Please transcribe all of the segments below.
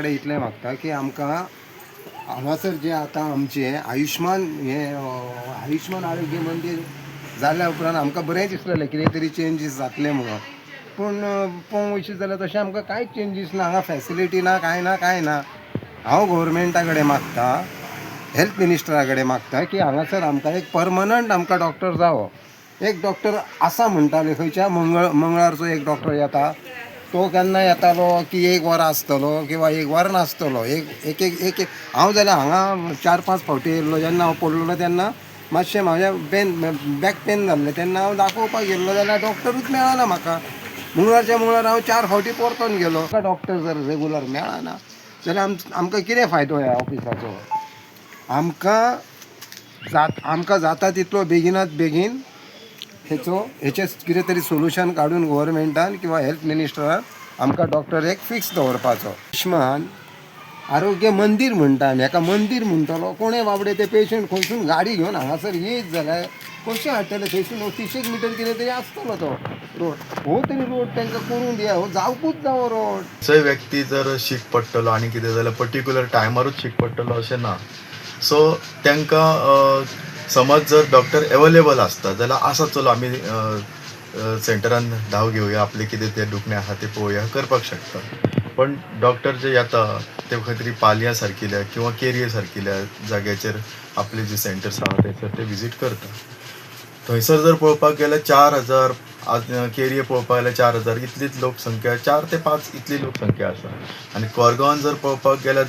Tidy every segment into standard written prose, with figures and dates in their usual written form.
कडेन इतलें मागता की आमकां हांगासर जे आतां आमचे आयुश्मान आरोग्य मंदिर जाल्या उपरांत आमकां बरें दिसलेलें कितें तरी चेंजीस जातले म्हणून. पूण पळोवंक वयशीत जाल्यार तशें आमकां कांयच चेंजीस ना. हांगा फॅसिलिटी ना, कांय ना, कांय ना. हांव गव्हर्मेंटा कडेन मागता, हेल्थ मिनिस्टरा कडेन मागता की हांगासर आमकां एक परमनंट आमकां डॉक्टर जावो. एक डॉक्टर आसा म्हणटाले खंयच्या मंगळारचो एक डॉक्टर येता, तो केन्ना येतालो की 1 वर आसतलो किंवा 1 वर नासतलो. एक एक एक हांव जाल्यार हांगा 4-5 फावटी येयल्लो. जेन्ना हांव पडलोलो तेन्ना मातशें म्हाजें बॅक पेन जाल्लें तेन्ना हांव दाखोवपाक गेल्लो जाल्यार डॉक्टरूच मेळना म्हाका. मंगळारच्या मंगळार हांव 4 फावटी परतून गेलो. म्हाका डॉक्टर जर रेगुलर मेळना जाल्यार आमकां कितें फायदो ह्या ऑफिसाचो. आमकां जाता तितलो बेगिनात बेगीन हेचें कितें तरी सोल्युशन काडून गव्हर्मेंटान किंवा हेल्थ मिनिस्टरान आमकां डॉक्टर एक फिक्स दवरपाचो. आयुश्मान आरोग्य मंदिर म्हणटा आमी, हेका मंदिर म्हणटलो कोणें बाबडे ते पेशंट खंयसून गाडी घेवन हांगासर येयत जाल्यार कशें हाडटले. थंयसून 30 मिटर कितें तरी आसतलो तो रोड. हो तरी रोड तांकां करून दिया. हो जावपूच जावो रोड. खंयचोय व्यक्ती जर शीक पडटलो आनी कितें जाल्यार पर्टिक्युलर टायमारूच शीक पडटलो अशें ना. सो तांकां समज जर डॉक्टर अवेलेबल आसता जाल्यार आसा चलो आमी सेंटरान धांव घेवया, आपले कितें तें दुखणें आसा तें पळोवया, करपाक शकता. पण डॉक्टर जे येता ते खंय तरी पालया सारकिल्या किंवा केरये सारकिल्या जाग्याचेर आपले जे सेंटर्स आसा थंयसर ते विजीट करता. थंयसर जर पळोवपाक गेल्यार 4,000, केरये पळोवपाक गेल्यार 4,000 इतलीच लोकसंख्या, 4 ते 5 इतली लोकसंख्या आसा. आनी कोरगांवान जर पळोवपाक गेल्यार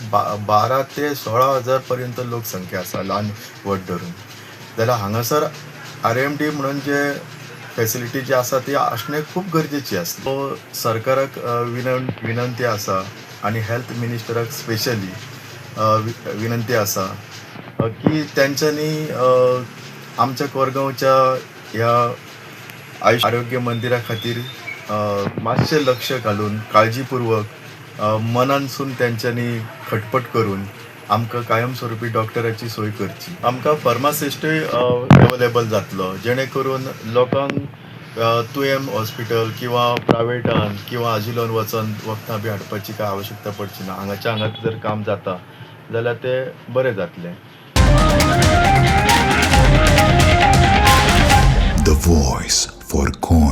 12 ते 16,000 पर्यंत लोकसंख्या आसा ल्हान व्हड धरून. जाल्यार हांगासर RMD म्हणून जे फॅसिलिटी जी आसा ती आसणें खूब गरजेची आसता. सो सरकाराक विनंती आसा आनी हेल्थ मिनिस्टराक स्पेशली विनंती आसा की तेंच्यांनी आमच्या कोरगांवच्या ह्या आरोग्य मंदिरा खातीर मातशें लक्ष घालून काळजीपूर्वक मनानसून तेंच्यांनी खटपट करून आमकां कायमस्वरुपी डॉक्टराची सोय करची. आमकां फार्मासिस्टूय अवेलेबल जातलो जेणे करून लोकांक तुयेम हॉस्पिटल किंवा प्रायवेटान किंवा आजिलोन वचून वखदां बी हाडपाची काय आवश्यकता पडची ना. हांगाच्या हांगाच जर काम जाता जाल्यार तें बरें जातलें. The voice for corn.